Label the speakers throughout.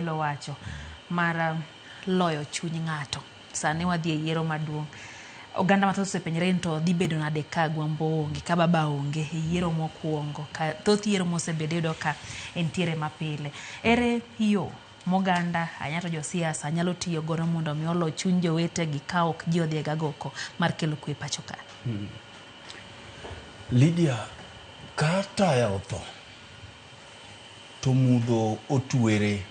Speaker 1: wanyalo wacho mar loyo chuny ng'ato. Sani wadhi e yiero maduong'. Oganda mathoth osepenjore ni to dhi bedo nade ka Gwambo onge, ka Baba onge e yiero mokwongo, ka thoth yiero mosebedo yudo ka entiere mapile. Ere yo moganda anyato josiasa nyalo tiyo godo mondo mi olo chuny jowetegi ka ok ji odhi e gagoko mar kelo kwe pacho ka?
Speaker 2: Lydia, ka taya otho to mudho otwere,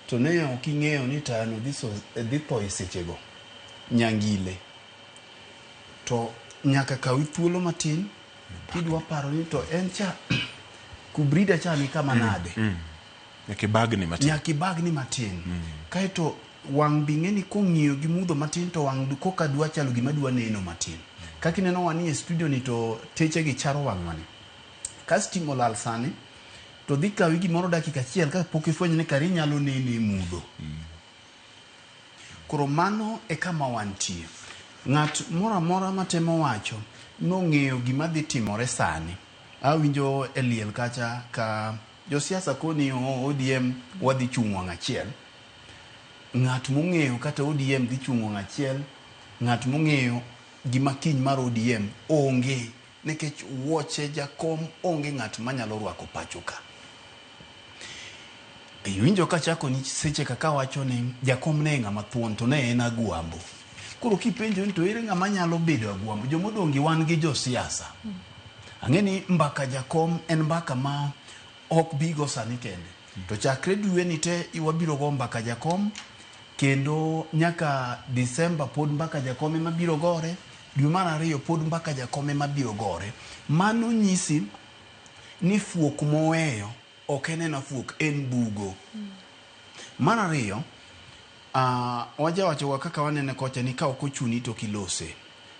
Speaker 2: to ne ok ing'eyo ni tayano dhi tho e sechego nyangile, to nyaka kawi thuolo matin kidwa paro ni to en cha kubrida cha ni kama nade,
Speaker 3: nyaka bagni matin kaeto wang' bing'e ni kong'iyo gi mudho matin to wang' koka dwa chalo gima dwa neno matin. Kaki neno wani e studio ni to teche gi charo wang' wani ka stimo lal sani to dhi kawi gimoro dakika achiel ka pok ifwenyo ni kari nyalo nene mudho. Koro mano e kama wantie. Ng'at mora mora matemo wacho nong'eyo gima dhi timore sani. Awinjo e liel kacha ka josiasa koni ODM wadhi chung' wang' achiel. Ng'at mong'eyo kata ODM dhi chung' wang' achiel, ng'at mong'eyo gima kiny mar ODM onge, nikech wuoche jakom onge ng'at manyalo rwako pacho ka. Iwinjo ka chako ni seche kaka wacho ni jakom ne ng'ama thuon to ne en Agwambo. Koro kipenjo ni to ere ng'ama nyalo bedo Agwambo, jomodongi wan gi josiasa. Ang'eni mbaka jakom en mbaka ma ok bigo sani kende. To chakre dwe ni te iwabiro go mbaka jakom, kendo nyaka Disemba pod mbaka jakom ema biro gore, dwe mar ariyo pod mbaka jakom ema biro gore. Mano nyisi ni fuok moweyo ok en fuok, en bugo. Mar ariyo, wajawacho kaka wanene kocha ni ka ok ochuni to kilose.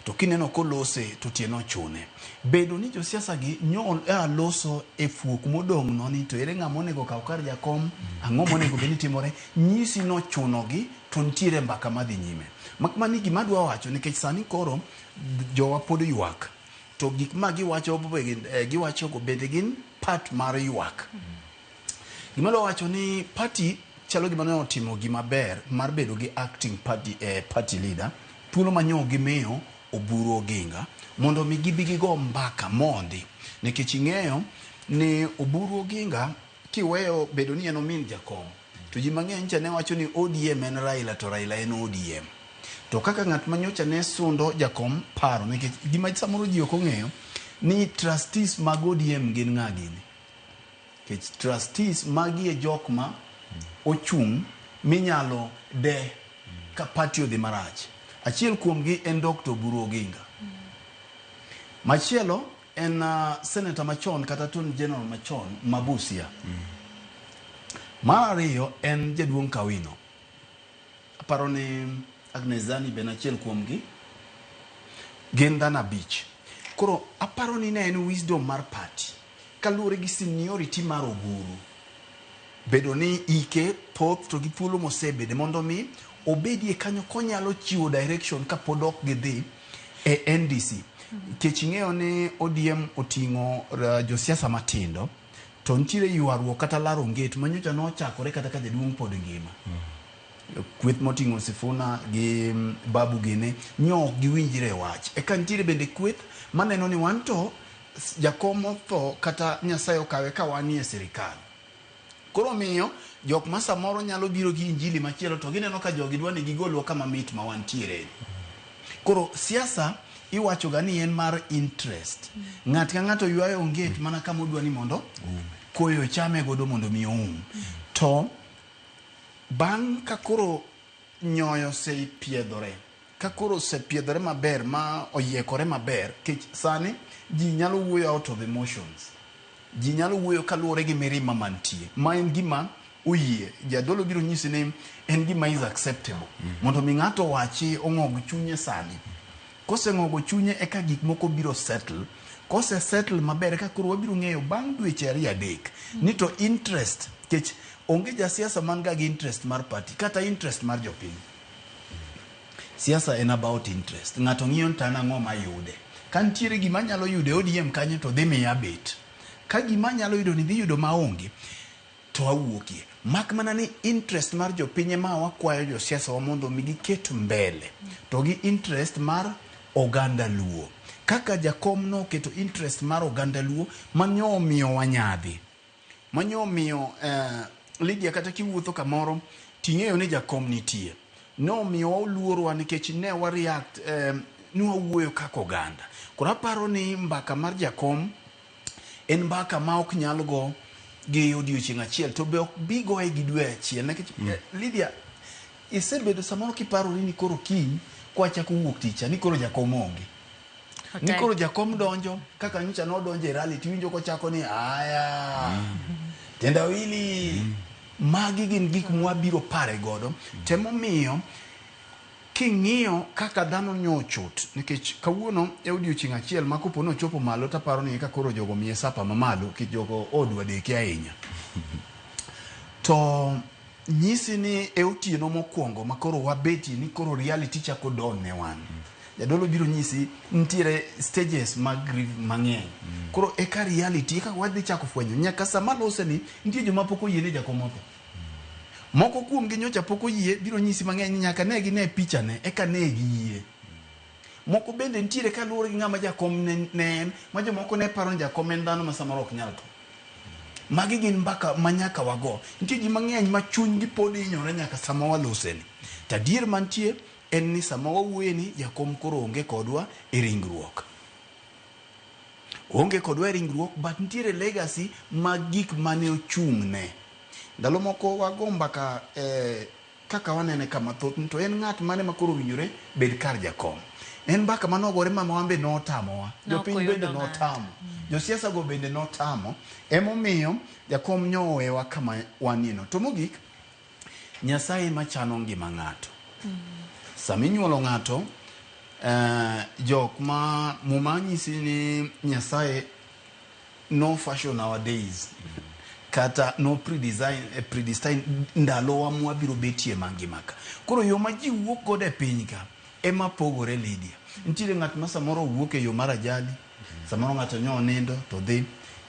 Speaker 3: To kineno kolose to tieno chune. Bedo ni josiasa gi nyol loso e fuok modong' no ni to ere ng'ama onego kaw kar jakom, ang'o monego beni timore, nyisi no chuno gi to ntiere mbaka madhi nyime. Makmani gima dwa wacho nikech sani koro jowa pod ywak. To gik ma giwacho go bende gin part mar ywak. Gima dwa wacho ni party chalo gima ne otimo gima ber mar bedo gi acting party leader, thuolo manyo gimiyo Oburu Oginga mondo mi gibi gigo mbaka mondi, nikech ing'eyo ni Oburu Oginga kiweyo bedo ni en omin jakom to ji mang'eny cha ne wacho ni ODM en Raila to Raila en ODM. To kaka ng'at manyocha ne sundo jakom paro, nikech gima samoro ji ok ong'eyo ni trustees mag ODM gin ng'a gini. Nikech trustees magi e jok ma ochung' minyalo de ka party odhi marach. Achiel kuomgi en Dr. Oburu Oginga. Machielo en senator machon kata attorney general machon Mabusia. Mar ariyo en jaduong' Kawino. Aparo ni Agnes Zani ben achiel kuomgi. Gin dhano abich. Koro aparo ni ne en wisdom mar party kaluwore gi seniority mar Oburu. Bedo ni ike thoth to gi thuolo mosebede mondo mi obedie kanyo konyalo chiwo direction ka pod ok gidhi e NDC. Kech ing'eyo ni ODM oting'o josiasa matindo to ntiere ywaruok kata laro nget manyocha nochakore kata ka jaduong' pod ngima. Kweth moting'o Sifuna gi Babu gine nyok giwinjire wach. Eka ntiere bende kweth maneno ni wan to jakom tho kata Nyasaye okawe ka wanie sirikal. Koro miyo jok ma samoro nyalo biro gi injili machielo to gineno ka jogi dwa ni gigolwa kama mit ma wantiere. Koro siasa iwacho ga ni en mar interest. Ng'at ka ng'ato ywayo onget mana kama odwa ni mondo koyo chame godo mondo mi to bang' ka koro nyoyo sei piedhore, ka koro se piedhore maber ma oyiekore maber, kech sani ji nyalo wuoyo out of emotions. Ji nyalo wuoyo kaluwore gi mirima mantie, ma en gima oyie. Jadolo biro nyisi ni en gima is acceptable. Mondo mi ng'ato wachi ong'og chunye sani. Kose ng'ogo chunye eka gik moko biro settle. Kose settle maber eka koro wabiro ng'eyo bang' dweche 2-3 ni to interest, kech onge jasiasa man ga gi interest mar party kata interest mar jopiny. Siasa en about interest. Ng'ato ng'iyo ni tana ng'o mayude. Ka ntiere gima nyalo yude ODM kanyo to dhi miya bet. Ka gima nyalo yudo ni dhi yudo maonge to awuokie. Mak mana ni interest mar jopinye ma wakwayo josiasa wa mondo migi ket mbele. To gi interest mar oganda luo. Kaka jakom no keto interest mar oganda luo, manyo miyo wanyadhi. Manyo miyo Lydia kata kiwuotho kamoro, ting'eyo ni jakom nitie. No miyo luorwa nikech ne wa react nwawuoyo kaka oganda. Koro aparo ni mbaka mar jakom en mbaka ma ok nyal go gi odiochieng' achiel, to be ok bi goye gi dwe achiel. Nikech Lydia, isebedo samoro kiparo ni koro kiny kwachako wuok tich ni koro jakom onge. Ni koro jakom donjo, kaka nyocha nodonjo e rally, tiwinjo kochako ni aya. Tendawili. Magi gin gik mwabiro pare godo. Temomiyo king'iyo kaka dhano nyochot, nikech kawuono e odiochieng' achiel ma kopo nochopo malo taparo ni kaka koro jogo miye sapa mamalo kich jogo odwa deke ahinya. To nyisi ni e otieno mokwongo ma koro wabeti ni koro reality chako don ne wan. Jadolo biro nyisi ntiere stages mag grief mang'eny. Koro eka reality kaka wadhi chako fwenyo nyaka sama lose ni nitie joma pok oyie ne jakom otho. Moko kuom gi nyocha pok oyie biro nyisi mang'eny nyaka ne gine picha ne eka ne giyie. Moko bende ntiere kaluwore gi ng'ama jakom ne en, ma jomoko ne paro ni jakom en dhano ma samoro ok nyal to. Magi gin mbaka ma nyaka wago. Nitie ji mang'eny ma chunygi pod hinyore nyaka sama walose ni. Tadier mantie en ni sama wawuoye ni jakom koro onge kodwa e ringruok. Onge kodwa e ringruok, but ntiere legacy mag gik mane ochung'ne. Ndalo moko wago mbaka kaka wanene kama thoth, to en ng'at mane ma koro winjore bed kar jakom. En mbaka manogore mama wambe notamowa. Jopiny bende notamo. Josiasa go bende notamo. Emomiyo jakom nyowewa kama wanino. To mogik, Nyasaye machano ngima ng'ato. Sami nyuolo ng'ato, jok ma muma nyisi ni Nyasaye no fashion nowadays. Kata no predestine ndalo wa mwabiro betie mangimaka. Koro yo ma ji wuok godo e piny ka ema pogore Lydia. Ntiere ng'at ma samoro wuok e yo mar ajali, samoro ng'ato nyo nindo to dhi,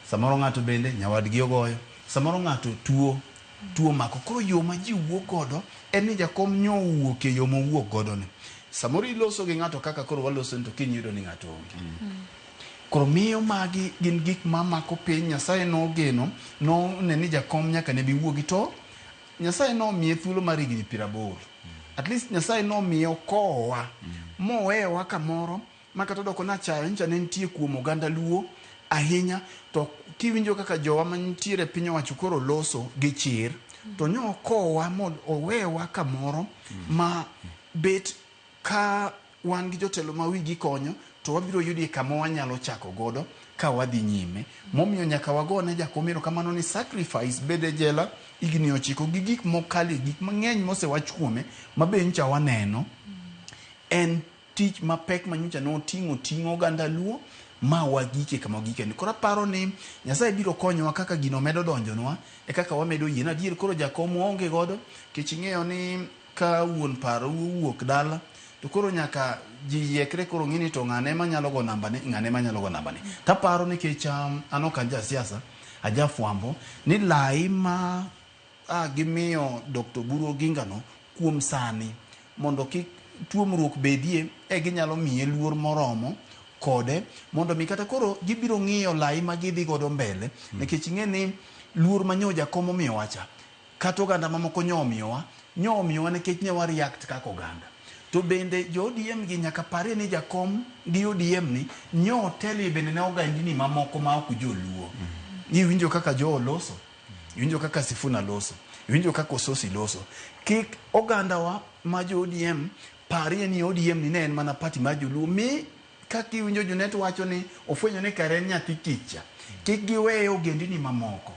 Speaker 3: samoro ng'ato bende nyawadgi ogoyo, samoro ng'ato tuo mako. Koro yo ma ji wuok godo en ni jakom nyo wuok e yo ma wuok godo ni. Samoro iloso gi ng'ato kaka koro waloso to kiny yudo ni ng'ato onge. Koro miyo magi gin gik ma mako piny. Nyasaye no geno no ne ni jakom nyaka ne bi wuogi, to Nyasaye no miye thuolo mar higni 80. At least Nyasaye no miyo kowa mowewa kamoro ma kata doko na chayo ncha ne nitie kuom oganda luo ahinya. To kiwinjo kaka jowa mantiere piny owacho koro loso gi chir, to nyo kowa mod owewa kamoro ma bet ka wan gi jotelo ma wigi konyo, to wabiro yudi kama wanyalo chako godo ka wadhi nyime. Momiyo nyaka wagone jakomero kamano ni sacrifice bede jela higni 9 gi gik mokali, gik mang'eny mosewach kuome ma be ncha waneno. En tich mapek ma nyocha noting'o oganda luo ma wagike kama wagike ni. Koro aparo ni Nyasaye biro konyowa kaka gino medo donjonwa e kaka wamedo yie. Adier koro jakom onge godo, kech ing'eyo ni ka wuon paro wuok dala, to koro nyaka ji yekre koro ng'ini to ng'ane ma nyalo go namba ne, ng'ane ma nyalo go namba ne. Taparo ni kech ano kan jasiasa, ajafuambo ni lai ma gimiyo Dr. Buru Oginga no kuom sani mondo kik tuomruok bedie, e ginyalo miye luor moromo kode mondo mi kata koro gibiro ng'iyo lai ma gidhi godo mbele. Nikech ing'e ni luor manyo jakom omiyo wacha kata oganda mamoko nyomiyowa nikech ne wa react kaka oganda. To bende jo ODM gi nyaka pare ni jakom gi ODM ni nyo tele bende ne ogandini mamoko ma ok joluo. Iwinjo kaka jo loso, iwinjo kaka Sifuna loso, iwinjo kaka Ososi loso. Kik oganda wa ma jo ODM pare ni ODM ni ne en mana party ma joluo. Mi kaka iwinjo Junet wacho ni ofwenyo ni kare nyathi kicha, kik giweyo ogendini mamoko.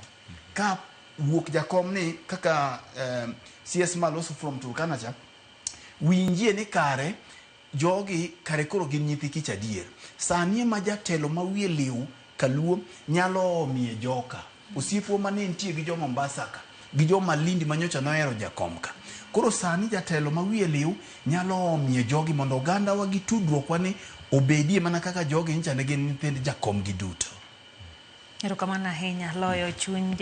Speaker 3: Ka wuok jakom ni kaka CS Maloso from Turkana cha, winjie ni kare jogi kare koro gin nyithi kich adier. Sani ma jatelo ma wiye liu kaluo nyalo miye joka. Osiepo mane nitie gi jo Mombasa ka, gi jo Malindi manyocha nohero jakom ka. Koro sani jatelo ma wiye liu nyalo miye jogi mondo oganda wa gi tudruok wa ni obedie mana kaka jogi ncha ne gin nyithind jakom gi duto.
Speaker 1: Erokamano ahinya loyo chuny